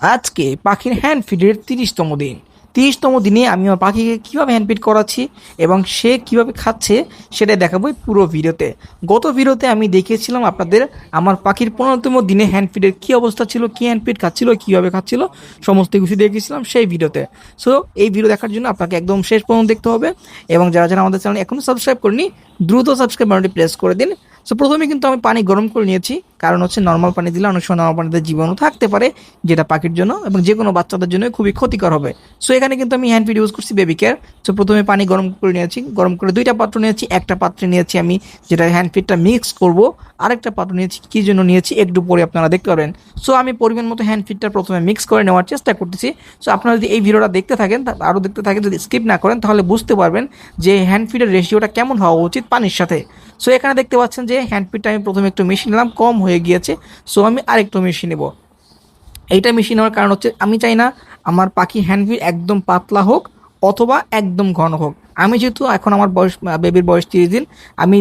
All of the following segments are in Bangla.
আজকে পাখির হ্যান্ড ফিডের 30তম দিন। 30তম দিনে আমি আমার পাখিকে কীভাবে হ্যান্ড ফিড করাচ্ছি এবং সে কীভাবে খাচ্ছে সেটা দেখাবো এই পুরো ভিডিওতে। গত ভিডিওতে আমি দেখিয়েছিলাম আপনাদের আমার পাখির 15তম দিনে হ্যান্ড ফিডের কী অবস্থা ছিল, কী হ্যান্ড ফিড খাচ্ছিল, কীভাবে খাচ্ছিল, সমস্ত কিছু দেখিয়েছিলাম সেই ভিডিওতে। সো এই ভিডিও দেখার জন্য আপনাকে একদম শেষ পর্যন্ত দেখতে হবে এবং যারা যারা আমাদের চ্যানেল এখনও সাবস্ক্রাইব করেনি দ্রুত সাবস্ক্রাইব বাটনটি প্রেস করে দিন। সো প্রথমে কিন্তু আমি পানি গরম করে নিয়েছি, কারণ হচ্ছে নর্মাল পানি দিলে অনেক সময় নর্মাল পানিতে জীবাণু থাকতে পারে, যেটা পাখির জন্য এবং যে কোনো বাচ্চাদের জন্য খুবই ক্ষতিকর হবে। সো এখানে কিন্তু আমি হ্যান্ড ফিড ইউজ করছি বেবি কেয়ার। সো প্রথমে পানি গরম করে নিয়েছি, গরম করে দুইটা পাত্র নিয়েছি। একটা পাত্রে নিয়েছি আমি যেটা হ্যান্ড ফিডটা মিক্স করব, আরেকটা পাত্র নিয়েছি কী জন্য নিয়েছি একটু পরে আপনারা দেখতে পারবেন। সো আমি পরিমাণ মতো হ্যান্ড ফিডটা প্রথমে মিক্স করে নেওয়ার চেষ্টা করতেছি। সো আপনারা যদি এই ভিডিওটা দেখতে থাকেন, আরও দেখতে থাকেন, যদি স্কিপ না করেন তাহলে বুঝতে পারবেন যে হ্যান্ড ফিডের রেশিওটা কেমন হওয়া উচিত পানির সাথে। সো এখানে দেখতে পাচ্ছেন যে হ্যান্ড ফিডটা আমি প্রথমে একটু মেশিন নিলাম, কম হয়ে গিয়েছে। সো আমি আরেকটু মেশিন নেব। এইটা মেশিন নেওয়ার কারণ হচ্ছে আমি চাই না আমার পাখি হ্যান্ড ফিড একদম পাতলা হোক অথবা একদম ঘন হোক। আমি যেহেতু এখন আমার বয়স, বেবির বয়স 30 দিন, আমি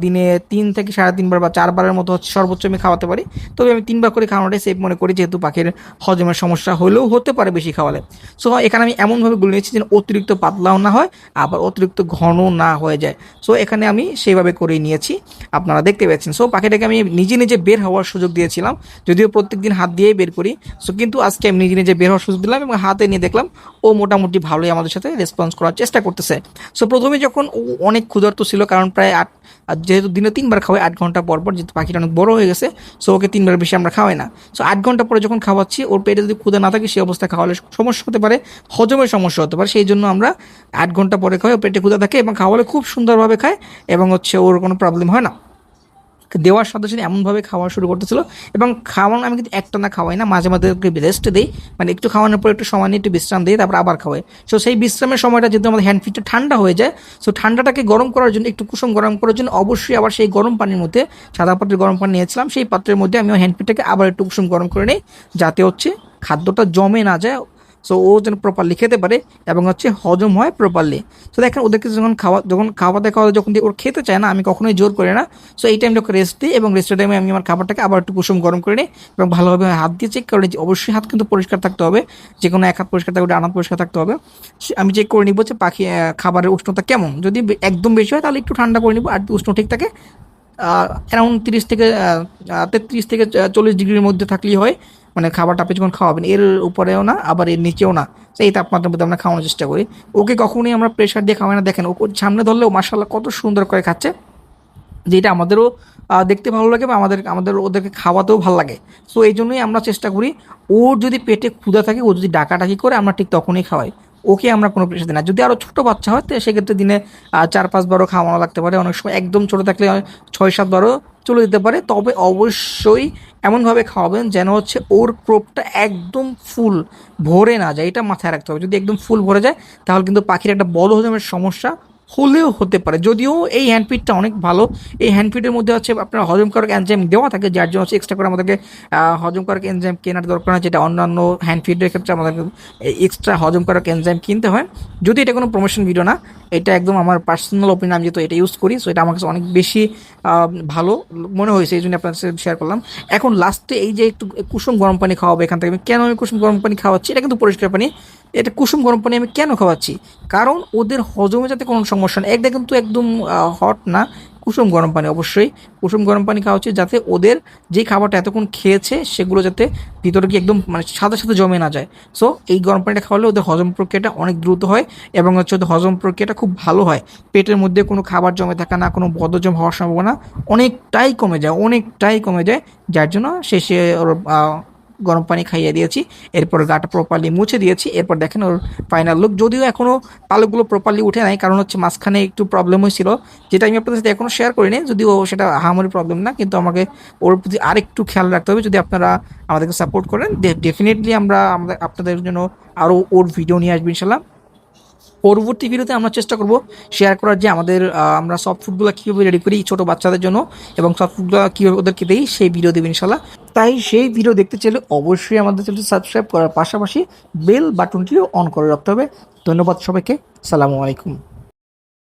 দিনে 3 থেকে 3.5 বার বা 4বারের মতো হচ্ছে সর্বোচ্চ আমি খাওয়াতে পারি। তবে আমি 3বার করে খাওয়ানোটাই সেফ মনে করি, যেহেতু পাখির হজমের সমস্যা হলেও হতে পারে বেশি খাওয়ালে। সো এখানে আমি এমনভাবে গুলে নিয়েছি যেন অতিরিক্ত পাতলাও না হয় আবার অতিরিক্ত ঘন না হয়ে যায়। সো এখানে আমি সেইভাবে করেই নিয়েছি, আপনারা দেখতে পেয়েছেন। সো পাখিটাকে আমি নিজে নিজে বের হওয়ার সুযোগ দিয়েছিলাম, যদিও প্রত্যেকদিন হাত দিয়েই বের করি। সো কিন্তু আজকে আমি নিজে নিজে বের হওয়ার সুযোগ দিলাম এবং হাতে নিয়ে দেখলাম ও মোটামুটি ভালোই আমাদের সাথে রেসপন্স করার চেষ্টা করতেছে। সো প্রথমে যখন ও অনেক ক্ষুধার্ত ছিল, কারণ প্রায় আর যেহেতু দিনে 3বার খাওয়াই 8 ঘন্টা পর পর, যেহেতু পাখিটা অনেক বড় হয়ে গেছে, সো ওকে 3বার বেশি আমরা খাওয়াই না। সো 8 ঘন্টা পরে যখন খাওয়াচ্ছি, ওর পেটে যদি ক্ষুধা না থাকে সেই অবস্থায় খাওয়ালে সমস্যা হতে পারে, হজমের সমস্যা হতে পারে। সেই জন্য আমরা 8 ঘন্টা পরে খাওয়াই, ওর পেটে ক্ষুধা থাকে এবং খাওয়ালে খুব সুন্দরভাবে খায় এবং হচ্ছে ওর কোনো প্রবলেম হয় না। দেওয়ার সাথে সাথে এমনভাবে খাওয়া শুরু করতেছিল এবং খাওয়ানো আমি কিন্তু একটানা খাওয়াই না, মাঝে মাঝে ওকে রেস্ট দিই, মানে একটু খাওয়ানোর পর একটু সময় নিয়ে একটু বিশ্রাম দিই, তারপর আবার খাওয়াই। সো সেই বিশ্রামের সময়টা যেহেতু আমাদের হ্যান্ড ফিডটা ঠান্ডা হয়ে যায়, সো ঠান্ডাটাকে গরম করার জন্য, একটু কুসুম গরম করার জন্য অবশ্যই আবার সেই গরম পানির মধ্যে, সাদা পাত্রে গরম পানি নিয়েছিলাম, সেই পাত্রের মধ্যে আমি হ্যান্ড ফিডটাকে আবার একটু কুসুম গরম করে নিই, যাতে হচ্ছে খাদ্যটা জমে না যায়। সো ও যেন প্রপারলি খেতে পারে এবং হচ্ছে হজম হয় প্রপারলি। সো দেখেন ওদেরকে যখন খাওয়াতে যখন ওর খেতে চায় না, আমি কখনোই জোর করি না। সো এই টাইমটা রেস্ট দিই এবং রেস্টের টাইমে আমি আমার খাবারটাকে আবার একটু কুসুম গরম করে নিই এবং ভালোভাবে হাত দিয়ে চেক করে নিই। অবশ্যই হাত কিন্তু পরিষ্কার থাকতে হবে, যে কোনো এক হাত পরিষ্কার থাকবে, ডান হাত পরিষ্কার থাকতে হবে। আমি চেক করে নিব যে পাখি খাবারের উষ্ণতা কেমন। যদি একদম বেশি হয় তাহলে একটু ঠান্ডা করে নিব, আর উষ্ণ ঠিক থাকে অ্যারাউন্ড 33 থেকে 40 ডিগ্রির মধ্যে থাকলেই হয়। মানে খাবারটা আপনি যখন খাওয়াবেন এর উপরেও না আবার এর নিচেও না, সেই তাপমাত্রার মধ্যে আমরা খাওয়ানোর চেষ্টা করি। ওকে কখনোই আমরা প্রেশার দিয়ে খাওয়াই না। দেখেন ওকে সামনে ধরলেও মাশাআল্লাহ কত সুন্দর করে খাচ্ছে, যেটা আমাদেরও দেখতে ভালো লাগে বা আমাদের আমাদের ওদেরকে খাওয়াতেও ভালো লাগে। সো এই জন্যই আমরা চেষ্টা করি, ওর যদি পেটে ক্ষুধা থাকে, ও যদি ডাকাডাকি করে, আমরা ঠিক তখনই খাওয়াই। ওকে আমরা কোনো প্রেশার দিই না। যদি আরও ছোটো বাচ্চা হয় তো সেক্ষেত্রে দিনে 4-5বারও খাওয়ানো লাগতে পারে, অনেক সময় একদম ছোটো থাকলে 6-7বারও চলে যেতে পারে। তবে অবশ্যই এমনভাবে খাওয়াবেন যেন হচ্ছে ওর ক্রোপটা একদম ফুল ভরে না যায়, এটা মাথায় রাখতে হবে। যদি একদম ফুল ভরে যায় তাহলে কিন্তু পাখির একটা বদ হজমের সমস্যা হলেও হতে পারে। যদিও এই হ্যান্ডফিডটা অনেক ভালো, এই হ্যান্ডফিডের মধ্যে হচ্ছে আপনার হজম করার এনজাইম দেওয়া থাকে, যার জন্য হচ্ছে এক্সট্রা করে আমাদেরকে হজম করার এনজাইম কেনার দরকার হয়, যেটা অন্যান্য হ্যান্ডফিডের ক্ষেত্রে আমাদেরকে এক্সট্রা হজম করার এনজাইম কিনতে হয়। যদি এটা কোনো প্রমোশন ভিডিও না, এটা একদম আমার পার্সোনাল ওপিনিয়ন, আমি যেহেতু এটা ইউজ করি, সো এটা আমার কাছে অনেক বেশি ভালো মনে হয়েছে, এই জন্য আপনার সাথে শেয়ার করলাম। এখন লাস্টে এই যে একটু কুসুম গরম পানি খাওয়াবো এখান থেকে, কেন আমি কুসুম গরম পানি খাওয়াচ্ছি, এটা কিন্তু পরিষ্কার পানি, এটা কুসুম গরম পানি আমি কেন খাওয়াচ্ছি, কারণ ওদের হজমে যাতে কোনো সমস্যা নেই। এটা কিন্তু একদম হট না, কুসুম গরম পানি। অবশ্যই কুসুম গরম পানি খাওয়া উচিত, যাতে ওদের যে খাবারটা এতক্ষণ খেয়েছে সেগুলো যাতে ভিতরে কি একদম মানে সাথে সাথে জমে না যায়। সো এই গরম পানিটা খাওয়ালে ওদের হজম প্রক্রিয়াটা অনেক দ্রুত হয় এবং হচ্ছে ওদের হজম প্রক্রিয়াটা খুব ভালো হয়। পেটের মধ্যে কোনো খাবার জমে থাকা না, কোনো বদহজম হওয়ার সম্ভাবনা অনেকটাই কমে যায়, অনেকটাই কমে যায়। যার জন্য শেষে ওর গরম পানি খাইয়ে দিয়েছি, এরপর গাটা প্রপারলি মুছে দিয়েছি। এরপর দেখেন ওর ফাইনাল লুক। যদিও এখনও পালকগুলো প্রপারলি উঠে নাই, কারণ হচ্ছে মাঝখানে একটু প্রবলেম হয়েছিল, যেটা আমি আপনাদের সাথে এখনও শেয়ার করিনি। যদিও সেটা আহামরি প্রবলেম না, কিন্তু আমাকে ওর প্রতি আরেকটু খেয়াল রাখতে হবে। যদি আপনারা আমাদেরকে সাপোর্ট করেন, ডেফিনেটলি আমরা আপনাদের জন্য আরও ওর ভিডিও নিয়ে আসবো ইনশাল্লাহ। পরবর্তী ভিডিওতে আমরা চেষ্টা করব শেয়ার করার যে আমাদের আমরা সফট ফুডগুলো কীভাবে রেডি করি ছোটো বাচ্চাদের জন্য এবং সফট ফুডগুলো কীভাবে ওদেরকে দিই, সেই ভিডিও দেবেন ইনশাল্লাহ। তাই সেই ভিডিও দেখতে চাইলে অবশ্যই আমাদের চ্যানেলটি সাবস্ক্রাইব করার পাশাপাশি বেল বাটনটিও অন করে রাখতে হবে। ধন্যবাদ সবাইকে, সালামু আলাইকুম।